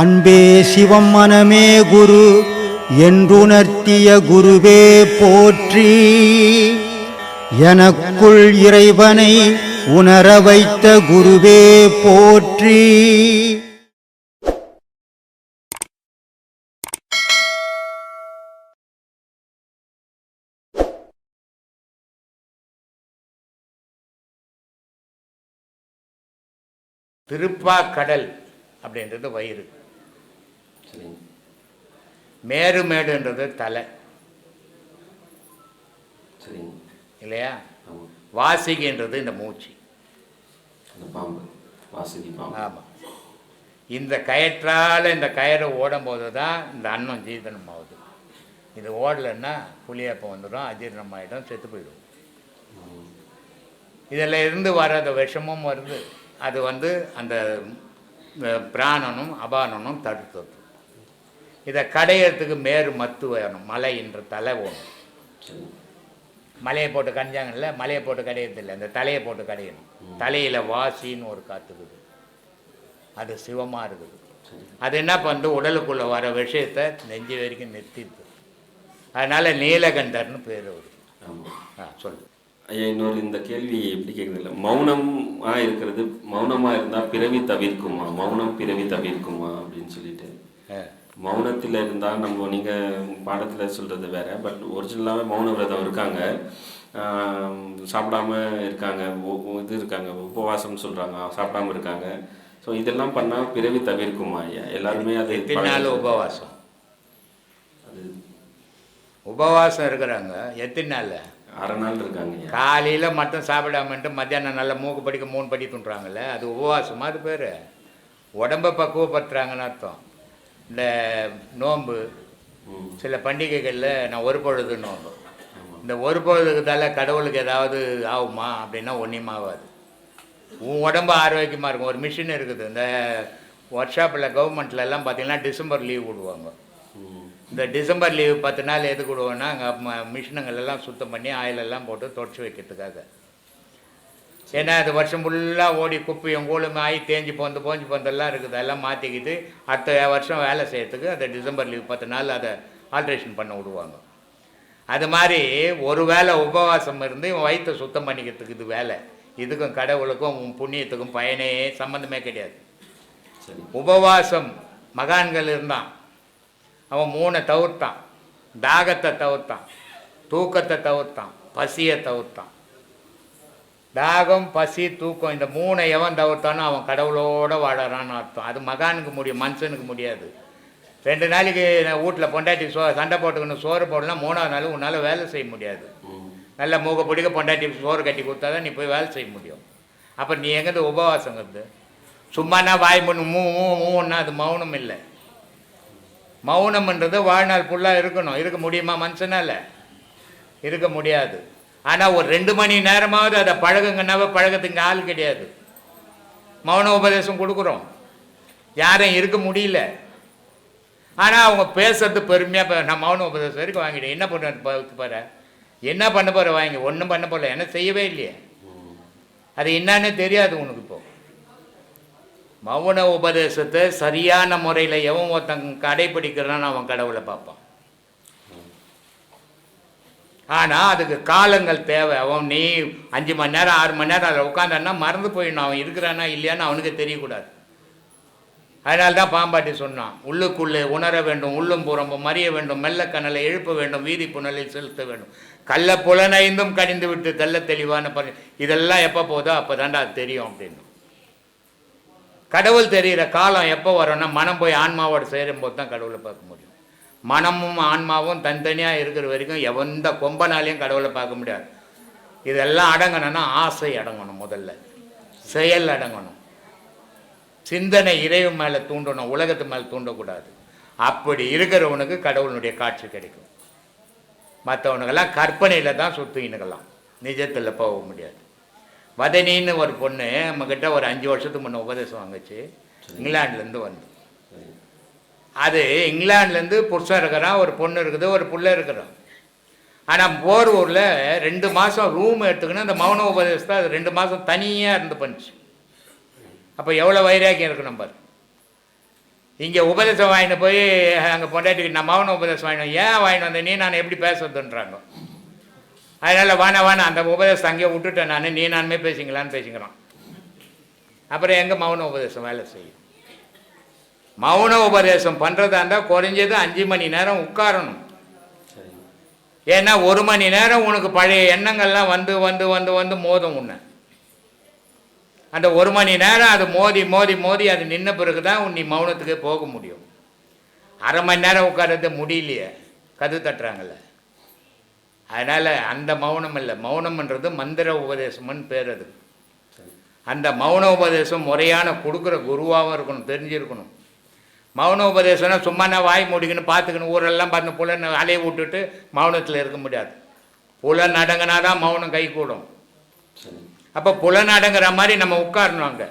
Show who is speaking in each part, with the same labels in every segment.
Speaker 1: அன்பே சிவம் மனமே குரு என்றுணர்த்திய குருவே போற்றி. எனக்குள் இறைவனை உணர வைத்த குருவே போற்றி.
Speaker 2: திருப்பாக்கடல் அப்படின்றது வயிறு, மேருமேடுன்றது தலை இல்லையா, வாசிகின்றது இந்த மூச்சு. ஆமாம், இந்த கயிற்றால் இந்த கயிறு ஓடும் போது தான் இந்த அன்னம் ஜீரணம் ஆகுது. இது ஓடலைன்னா புளியப்பம் வந்துடும், அஜீரணம் ஆகிடும், செத்து போயிடும். இதில் இருந்து வர அந்த விஷமும் வருது, அது அந்த பிராணனும் அபானனும் தடுத்தது. இதை கடையிறதுக்கு மேரு மத்து வேணும், மலை என்ற தலை வேணும். மலையை போட்டு கஞ்சாங்கல்ல, மலையை போட்டு கடையிறது இல்லை, அந்த தலையை போட்டு கடையணும். தலையில் வாசின்னு ஒரு காத்துக்குது, அது சிவமாக இருக்குது. அது என்ன பண்ணுது, உடலுக்குள்ளே வர விஷயத்தை நெஞ்சு வரைக்கும் நிறுத்திடுது. அதனால் நீலகண்டர்னு பேர் வருது. சொல்லு
Speaker 3: ஐயா. இன்னொரு இந்த கேள்வி எப்படி கேட்குறதில்ல, மௌனமாக இருக்கிறது, மௌனமாக இருந்தால் பிறவி தவிர்க்குமா, மௌனம் பிறவி தவிர்க்குமா அப்படின்னு சொல்லிட்டு. மௌனத்தில் இருந்தால் நம்ம நீங்கள் பாடத்தில் சொல்கிறது வேறு, பட் ஒரிஜினலாகவே மௌன விரதம் இருக்காங்க, சாப்பிடாம இருக்காங்க, இது இருக்காங்க, உபவாசம் சொல்கிறாங்க, சாப்பிடாம இருக்காங்க. ஸோ இதெல்லாம் பண்ணால் பிறவி தவிர்க்குமா ஐயா? எல்லாருமே அது
Speaker 2: உபவாசம், அது உபவாசம் இருக்கிறாங்க. எத்தனை நாள்?
Speaker 3: 6 நாள் இருக்காங்க.
Speaker 2: காலையில் மட்டும் சாப்பிடாமன்ட்டு மத்தியானம் நல்ல மூக்கு படிக்க 3 படி துண்டுறாங்கல்ல, அது உபவாசமாக. அது பேர் உடம்பை பக்குவப்படுத்துறாங்கன்னு அர்த்தம். இந்த நோன்பு சில பண்டிகைகளில் நான் ஒரு பொழுது நோன்பு, இந்த ஒரு பொழுதுக்கு தலை கடவுளுக்கு ஏதாவது ஆகுமா அப்படின்னா ஒன்றும் ஆகாது. உன் உடம்பு ஆரோக்கியமாக இருக்கும். ஒரு மிஷின் இருக்குது, இந்த ஒர்க் ஷாப்பில் கவர்மெண்ட்லலாம் பார்த்திங்கன்னா டிசம்பர் லீவ் விடுவாங்க. இந்த டிசம்பர் லீவு 10 நாள் எதுக்கு விடுவோன்னா, அங்கே மிஷினுங்களெல்லாம் சுத்தம் பண்ணி ஆயிலெல்லாம் போட்டு தொடச்சி வைக்கிறதுக்காக. ஏன்னா அது வருஷம் ஃபுல்லாக ஓடி குப்பையும் கூழுமே ஆகி தேஞ்சு போந்தெல்லாம் இருக்குது, அதெல்லாம் மாற்றிக்கிட்டு அடுத்த வருஷம் வேலை செய்கிறதுக்கு அந்த டிசம்பர் லீவ் 10 நாள் அதை ஆல்ட்ரேஷன் பண்ண விடுவாங்க. அது மாதிரி ஒரு வேளை உபவாசம் இருந்து இவன் வயிற்றை சுத்தம் பண்ணிக்கிறதுக்கு இது வேலை. இதுக்கும் கடவுளுக்கும் புண்ணியத்துக்கும் பயனே சம்மந்தமே கிடையாது. உபவாசம் மகான்கள் இருந்தான், அவன் 3 தவிர்த்தான். தாகத்தை தவிர்த்தான், தூக்கத்தை தவிர்த்தான், பசியை தவிர்த்தான். தாகம், பசி, தூக்கம், இந்த 3 எவன் தவிர்த்தானோ அவன் கடவுளோடு வாழறான்னு அர்த்தம். அது மகானுக்கு முடியும், மனுஷனுக்கு முடியாது. 2 நாளைக்கு வீட்டில் பொண்டாட்டி சண்டை போட்டுக்கணும், சோறு போடலாம், 3ஆவது நாள் உன்னால் வேலை செய்ய முடியாது. நல்ல மூக்க பிடிக்க பொண்டாட்டி சோறு கட்டி கொடுத்தா தான் நீ போய் வேலை செய்ய முடியும். அப்போ நீ எங்கேருந்து உபவாசங்கிறது? சும்மானா வாய் மூணு மூன்னா அது மௌனம் இல்லை. மௌனம்ன்றது வாழ்நாள் ஃபுல்லாக இருக்கணும். இருக்க முடியுமா மனுஷனால்? இருக்க முடியாது. ஆனால் ஒரு 2 மணி நேரமாவது அதை பழகுங்கன்னாவே பழகத்துக்கு ஆள் கிடையாது. மௌன உபதேசம் கொடுக்குறோம், யாரும் இருக்க முடியல. ஆனால் அவங்க பேசுறது பெருமையாக, நான் மௌன உபதேசம் வரைக்கும் வாங்கிட்டேன், என்ன பண்ண போகிற, என்ன பண்ண போகிற, வாங்கி ஒன்றும் பண்ண போகல, என்ன செய்யவே இல்லையே, அது என்னன்னு தெரியாது உனக்கு. இப்போ மௌன உபதேசத்தை சரியான முறையில் எவன் ஒருத்தன் கடைப்பிடிக்கிறான்னு அவன் கடவுளை பார்ப்பான். ஆனால் அதுக்கு காலங்கள் தேவை. அவன் நீ 5 மணி நேரம் 6 மணி நேரம் அதில் உட்காந்தான்னா மறந்து போயிடணும், அவன் இருக்கிறானா இல்லையான்னு அவனுக்கு தெரியக்கூடாது. அதனால தான் பாம்பாட்டி சொன்னான், உள்ளுக்குள்ளே உணர வேண்டும், உள்ளும் புறம்பும் மறிய வேண்டும், மெல்ல கனலை எழுப்ப வேண்டும், வீதி புனலில் செலுத்த வேண்டும், கள்ள புலனைந்தும் கடிந்து விட்டு தெல்ல தெளிவான இதெல்லாம் எப்போ போதோ அப்போ தாண்டா அது தெரியும் அப்படின்னு. கடவுள் தெரிகிற காலம் எப்போ வரும்னா, மனம் போய் ஆன்மாவோடு சேரும்போது தான் கடவுளை பார்க்க முடியும். மனமும் ஆன்மாவும் தனித்தனியாக இருக்கிற வரைக்கும் எந்த கொம்பனாலையும் கடவுளை பார்க்க முடியாது. இதெல்லாம் அடங்கணும்னா ஆசை அடங்கணும், முதல்ல செயல் அடங்கணும், சிந்தனை இறைவன் மேலே தூண்டணும், உலகத்து மேலே தூண்டக்கூடாது. அப்படி இருக்கிறவனுக்கு கடவுளுடைய காட்சி கிடைக்கும். மற்றவனுக்கெல்லாம் கற்பனையில் தான் சுற்றினுக்கலாம், நிஜத்தில் போக முடியாது. வதனின்னு ஒரு பொண்ணு நம்மக்கிட்ட ஒரு 5 வருஷத்துக்கு முன்னே உபதேசம் வாங்குச்சு, இங்கிலாந்துலேருந்து வந்து. அது இங்கிலாந்துலேருந்து புருஷன் இருக்கிறான், ஒரு பொண்ணு இருக்குது, ஒரு பிள்ளை இருக்கிறான். ஆனால் போர் ஊரில் 2 மாதம் ரூம் எடுத்துக்கணும், அந்த மௌன உபதேசத்தை அது 2 மாதம் தனியாக இருந்து பண்ணிச்சு. அப்போ எவ்வளோ வைராக்கியம் இருக்கணும் பாரு. இங்கே உபதேசம் வாங்கிட்டு போய் அங்கே பொண்டாட்டிக்கு நான் மௌன உபதேசம் வாங்கினோம். ஏன் வாங்கிட்டு வந்தேன், நீ நான் எப்படி பேசுறதுன்றாங்க. அதனால் வேணாம் அந்த உபதேசம் அங்கேயே விட்டுட்டேன் நான், நீ நானுமே பேசிங்களான்னு பேசிக்கிறான். அப்புறம் எங்கே மௌன உபதேசம் வேலை செய்யும்? மௌன உபதேசம் பண்ணுறதா இருந்தால் குறைஞ்சது 5 மணி நேரம் உட்காரணும். ஏன்னா 1 மணி நேரம் உனக்கு பழைய எண்ணங்கள்லாம் வந்து வந்து வந்து வந்து மோதும் உன்னை. அந்த 1 மணி நேரம் அது மோதி மோதி மோதி அது நின்ன பிறகு தான் நீ மௌனத்துக்கே போக முடியும். 1/2 மணி நேரம் உட்கார்றது முடியலையே, கது தட்டுறாங்கல்ல. அதனால் அந்த மௌனம் இல்லை, மௌனம்ன்றது மந்திர உபதேசம்னு பேர். அது அந்த மௌன உபதேசம் முறையான கொடுக்குற குருவாகவும் இருக்கணும், தெரிஞ்சிருக்கணும். மௌன உபதேசம்னா சும்மா நான் வாய் மூடிக்கணும் பார்த்துக்கணும் ஊரெல்லாம் பார்த்து புலன் அலைய விட்டுட்டு மௌனத்தில் இருக்க முடியாது. புலன் அடங்கினா தான் மௌனம் கை கூடும். அப்போ புலன் அடங்குற மாதிரி நம்ம உட்காரணும் அங்கே.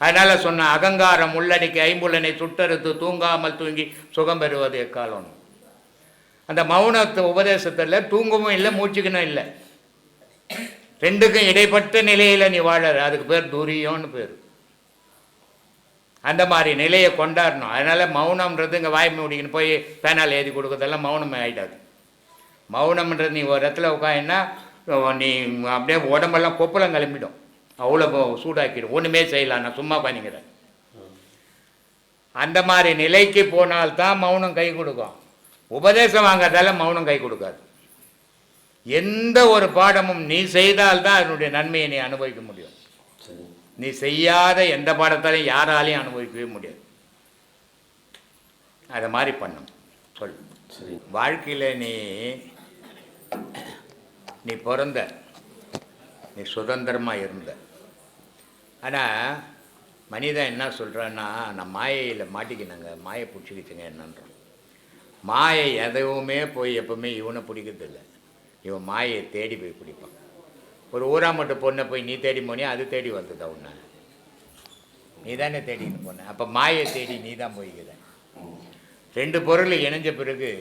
Speaker 2: அதனால் சொன்ன அகங்காரம் உள்ளடக்கி ஐம்புலனை சுட்டறுத்து தூங்காமல் தூங்கி சுகம் பெறுவது எக்காலம். அந்த மௌனத்து உபதேசத்தில் தூங்கவும் இல்லை மூச்சுக்கணும் இல்லை, ரெண்டுக்கும் இடைப்பட்ட நிலையில் நீ வாழற, அதுக்கு பேர் துரியம்னு பேர். அந்த மாதிரி நிலையை கொண்டாடணும். அதனால் மௌனம்ன்றது இங்கே வாய் மூடிக்கின்னு போய் பேனால் எழுதி கொடுக்குறதெல்லாம் மௌனமே ஆகிடாது. மௌனம்ன்றது நீ ஒரு இடத்துல உட்காந்துன்னா நீ அப்படியே உடம்பெல்லாம் கொப்பளம் கிளம்பிடும், அவ்வளோ சூடாக்கிடும், ஒன்றுமே செய்யலாம், நான் சும்மா பண்ணிக்கிறேன். அந்த மாதிரி நிலைக்கு போனால்தான் மௌனம் கை கொடுக்கும். உபதேசம் வாங்கிறதால மௌனம் கை கொடுக்காது. எந்த ஒரு பாடமும் நீ செய்தால்தான் அதனுடைய நன்மையை நீ அனுபவிக்க முடியும். நீ செய்யாத எந்த பாடத்தாலையும் யாராலையும் அனுபவிக்கவே முடியாது. அதை மாதிரி பண்ணும் சொல். வாழ்க்கையில் நீ பிறந்த, நீ சுதந்திரமாக இருந்த. ஆனால் மனிதன் என்ன சொல்கிறான்னா, நான் மாயையில் மாட்டிக்கினேங்க, மாயை பிடிச்சிக்கிச்சுங்க என்னன்றான். மாயை எதுவுமே போய் எப்பவுமே இவனை பிடிக்கிறதில்லை, இவன் மாயை தேடி போய் பிடிப்பான். ஒரு ஊராமட்டு பொண்ணை போய் நீ தேடி போனியா, அது தேடி வந்ததா உன்னை? நீ தானே தேடின்னு போன. அப்போ மாயை தேடி நீ தான் போய்க்கிற. 2 பொருள் இணைஞ்ச பிறகு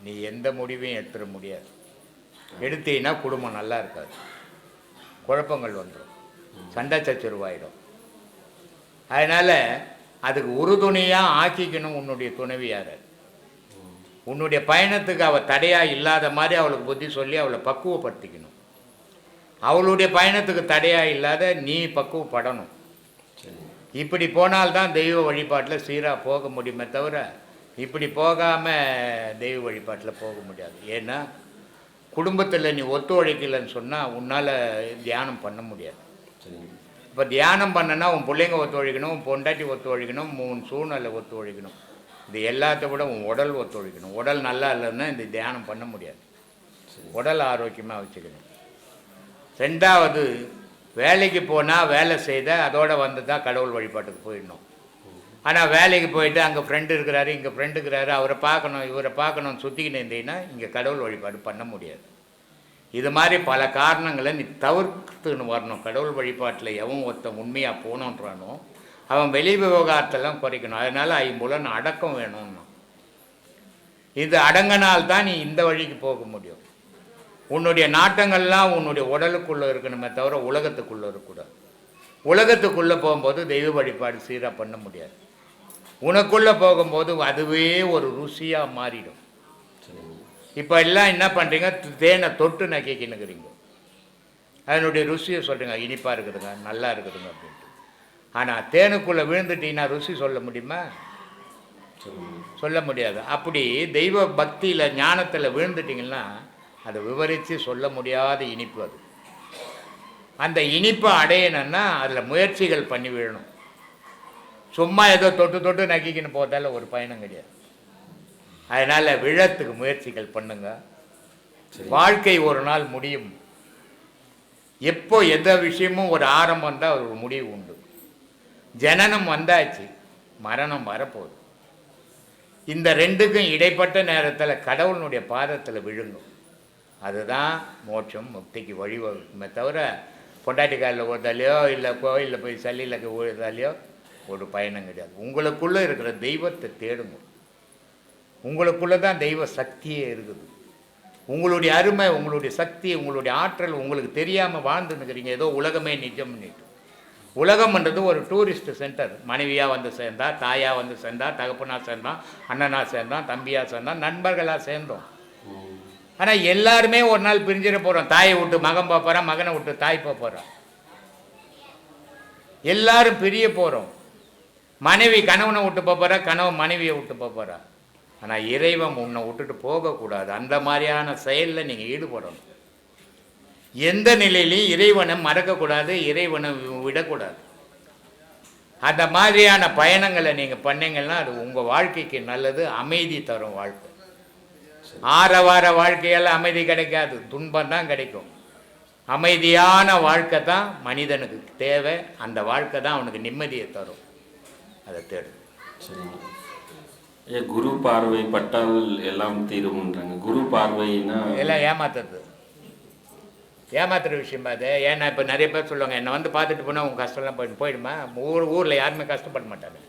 Speaker 2: நீ எந்த முடிவையும் எடுத்துட முடியாது. எடுத்தீங்கன்னா குடும்பம் நல்லா இருக்காது, குழப்பங்கள் வந்துடும், சண்டை சச்சரவாயிடும். அதனால் அதுக்கு உறுதுணையாக ஆக்கிக்கணும் உன்னுடைய துணைவியாரை. உன்னுடைய பயணத்துக்கு அவள் தடையாக இல்லாத மாதிரி அவளுக்கு புத்தி சொல்லி அவளை பக்குவப்படுத்திக்கணும். அவளுடைய பயணத்துக்கு தடையாக இல்லாத நீ பக்குவப்படணும். இப்படி போனால்தான் தெய்வ வழிபாட்டில் சீராக போக முடியுமே தவிர இப்படி போகாமல் தெய்வ வழிபாட்டில் போக முடியாது. ஏன்னா குடும்பத்தில் நீ ஒத்துழைக்கலைன்னு சொன்னால் உன்னால் தியானம் பண்ண முடியாது. இப்போ தியானம் பண்ணனா உன் பிள்ளைங்க ஒத்துழைக்கணும், உன் பொண்டாட்டி ஒத்துழைக்கணும், உன் சூழ்நிலை ஒத்துழைக்கணும். இது எல்லாத்த விட உன் உடல் ஒத்துழைக்கணும். உடல் நல்லா இல்லைன்னா இந்த தியானம் பண்ண முடியாது. உடல் ஆரோக்கியமாக வச்சுக்கணும். 2வது, வேலைக்கு போனால் வேலை செய்த அதோடு வந்து தான் கடவுள் வழிபாட்டுக்கு போயிடணும். ஆனால் வேலைக்கு போயிட்டு அங்கே ஃப்ரெண்டு இருக்கிறாரு, இங்கே ஃப்ரெண்டு இருக்கிறாரு, அவரை பார்க்கணும் இவரை பார்க்கணும்னு சுற்றிக்கிட்டு இருந்தீங்கன்னா இங்கே கடவுள் வழிபாடு பண்ண முடியாது. இது மாதிரி பல காரணங்களை நீ தவிர்த்துன்னு வரணும். கடவுள் வழிபாட்டில் எவன் ஒருத்தன் உண்மையாக போகணுன்றானோ அவன் வெளி விவகாரத்தெல்லாம் குறைக்கணும். அதனால் ஐம்புலன் அடக்கம் வேணும்னா இது அடங்கினால்தான் நீ இந்த வழிக்கு போக முடியும். உன்னுடைய நாட்டங்கள்லாம் உன்னுடைய உடலுக்குள்ளே இருக்கணுமே தவிர உலகத்துக்குள்ளே இருக்கக்கூடாது. உலகத்துக்குள்ளே போகும்போது தெய்வ வழிபாடு சீராக பண்ண முடியாது. உனக்குள்ளே போகும்போது அதுவே ஒரு ருசியாக மாறிடும். இப்போ எல்லாம் என்ன பண்ணுறீங்க, தேனை தொட்டு நக்கிக்கின்னுக்கிறீங்க, அதனுடைய ருசியை சொல்கிறீங்க, இனிப்பாக இருக்குதுங்க, நல்லா இருக்குதுங்க அப்படின்ட்டு. ஆனால் தேனுக்குள்ளே விழுந்துட்டீங்கன்னா ருசி சொல்ல முடியுமா? சொல்ல முடியாது. அப்படி தெய்வ பக்தியில் ஞானத்தில் விழுந்துட்டிங்கன்னா அதை விவரித்து சொல்ல முடியாத இனிப்பு அது. அந்த இனிப்பை அடையணுன்னா அதில் முயற்சிகள் பண்ணி விழணும். சும்மா ஏதோ தொட்டு தொட்டு நக்கிக்கின்னு போதால ஒரு பயணம் கிடையாது. அதனால் விழத்துக்கு முயற்சிகள் பண்ணுங்க. வாழ்க்கை ஒரு நாள் முடியும். எப்போ எந்த விஷயமும் ஒரு ஆரம்பம் தான் ஒரு முடிவு உண்டு. ஜனனம் வந்தாச்சு, மரணம் வரப்போகுது. இந்த 2க்கும் இடைப்பட்ட நேரத்தில் கடவுளுடைய பாதத்தில் விழுங்கும். அதுதான் மோட்சம் முக்திக்கு வழிவகுக்குமே தவிர பொண்டாட்டி காலில் ஓடுதாலையோ இல்லை கோயிலில் போய் சல்லியில் ஓடுதாலையோ ஒரு பயணம் கிடையாது. உங்களுக்குள்ளே இருக்கிற தெய்வத்தை தேடுங்க. உங்களுக்குள்ளே தான் தெய்வ சக்தியே இருக்குது. உங்களுடைய அருமை, உங்களுடைய சக்தி, உங்களுடைய ஆற்றல் உங்களுக்கு தெரியாமல் வாழ்ந்துன்னுக்கிறீங்க. ஏதோ உலகமே நிஜம் பண்ணிட்டு உலகம்ன்றது ஒரு டூரிஸ்ட் சென்டர். மனைவியாக வந்து சேர்ந்தா, தாயாக வந்து சேர்ந்தா, தகப்பனாக சேர்ந்தான், அண்ணனாக சேர்ந்தான், தம்பியாக சேர்ந்தான், நண்பர்களாக சேர்ந்தோம். ஆனால் எல்லாருமே ஒரு நாள் பிரிஞ்சிட போகிறோம். தாயை விட்டு மகன் போகிறான், மகனை விட்டு தாய் போகிறான். எல்லாரும் பிரிய போகிறோம். மனைவி கணவனை விட்டு போகிறா, கணவன் மனைவியை விட்டு போகிறா. ஆனால் இறைவன் உன்னை விட்டுட்டு போகக்கூடாது. அந்த மாதிரியான செயலில் நீங்கள் ஈடுபடணும். எந்த நிலையிலையும் இறைவனை மறக்கக்கூடாது, இறைவனை விடக்கூடாது. அந்த மாதிரியான பயணங்களை நீங்கள் பண்ணீங்கன்னா அது உங்கள் வாழ்க்கைக்கு நல்லது, அமைதி தரும் வாழ்க்கை. ஆரவார வாழ்க்கையால் அமைதி கிடைக்காது, துன்பம் தான் கிடைக்கும். அமைதியான வாழ்க்கை தான் மனிதனுக்கு தேவை. அந்த வாழ்க்கை தான் அவனுக்கு நிம்மதியை தரும். அதை தேடு.
Speaker 3: சரிங்க. ஏன் குரு பார்வை பட்டால் எல்லாம் தீரும்ன்றாங்க. குரு பார்வைனா
Speaker 2: எல்லாம் ஏமாத்துறது, ஏமாத்துற விஷயம் அது. ஏன்னா இப்போ நிறைய பேர் சொல்லுவாங்க, என்னை வந்து பார்த்துட்டு போனால் உங்கள் கஷ்டம்லாம் போயிடுமா. ஊரில் யாருமே கஷ்டப்பட மாட்டாங்க.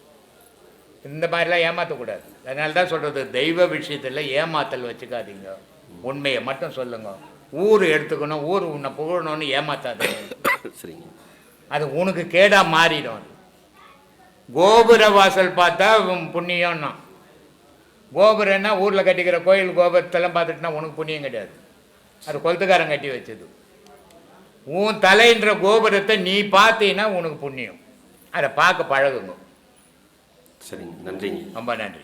Speaker 2: இந்த மாதிரிலாம் ஏமாற்றக்கூடாது. அதனால தான் சொல்கிறது, தெய்வ விஷயத்தில் ஏமாத்தல் வச்சுக்காதீங்க, உண்மையை மட்டும் சொல்லுங்க. ஊர் எடுத்துக்கணும், ஊர் உன்னை புகழணும்னு ஏமாத்தாது.
Speaker 3: சரிங்க.
Speaker 2: அது உனக்கு கேடாக மாறிடும். கோபுர வாசல் பார்த்தா புண்ணியம்னா, கோபுரம்னா ஊரில் கட்டிக்கிற கோயில் கோபுரத்தெல்லாம் பார்த்துட்டுனா உனக்கு புண்ணியம் கிடையாது. அது கொளுத்துக்காரன் கட்டி வச்சது. உன் தலைன்ற கோபுரத்தை நீ பார்த்தீங்கன்னா உனக்கு புண்ணியம். அதை பார்க்க பழகுங்க.
Speaker 3: சரிங்க. நன்றிங்க.
Speaker 2: ரொம்ப நன்றி.